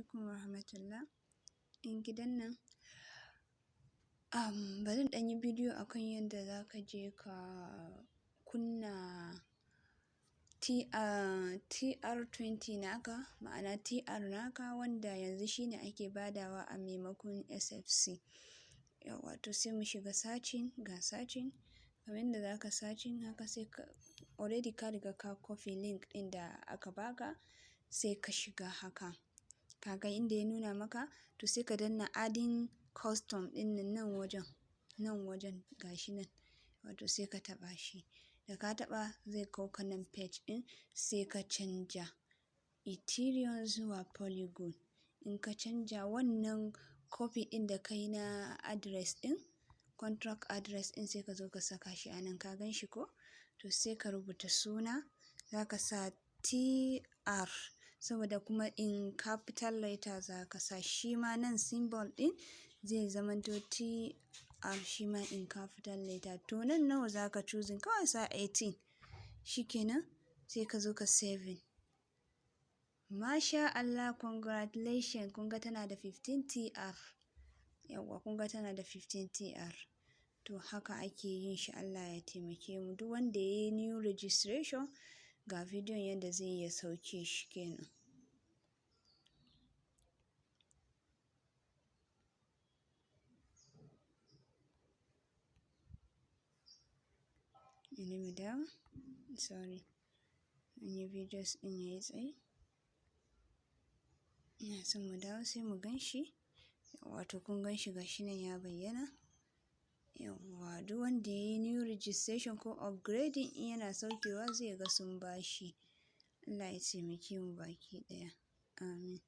alaikum warahmatullah. In gidan nan, bari in ɗan yi bidiyo akan yadda za ka je ka kunna TR20 naka, ma'ana TR naka wanda yanzu shine ake badawa a maimakon SFC. Yawwa to sai mu shiga searching, ga searching, kamar yadda za ka searching haka sai ka already ka riga ka copy link ɗin da aka baka, sai ka shiga haka. Kaga inda ya nuna maka, to sai ka danna adding custom ɗin nan wajen gashi nan, wato sai ka taɓa shi. Da ka taɓa zai kawo ka nan page ɗin, sai ka canja Ethereum zuwa Polygon. In ka canja wannan copy ɗin da kai na address ɗin, contract address ɗin, sai ka zo ka saka shi a nan, ka gan shi ko? To sai ka rubuta suna, za ka sa TR, saboda kuma in capital letter za ka sa, shi ma nan symbol ɗin zai zamanto TR shi ma in capital letter. To nan nawa za ka choosing, kawai sa 18, shikenan sai ka zo ka saving. Masha Allah, congratulations, kun ga tana da 15 TR. Yawwa kun ga tana da 15 TR. To haka ake yin shi, Allah ya taimake mu. Duk wanda ya yi new registration, ga bidiyon yadda zai iya sauke shi kenan. Ina mu dawo, sorry, an yi videos ɗin ya yi tsayi. Ina son mu dawo sai mu gan shi, wato kun gan shi gashi nan ya bayyana. Yawwa duk wanda ya yi new registration ko upgrading in yana saukewa zai ga sun bashi. Allah ya taimake mu baki ɗaya. Amin.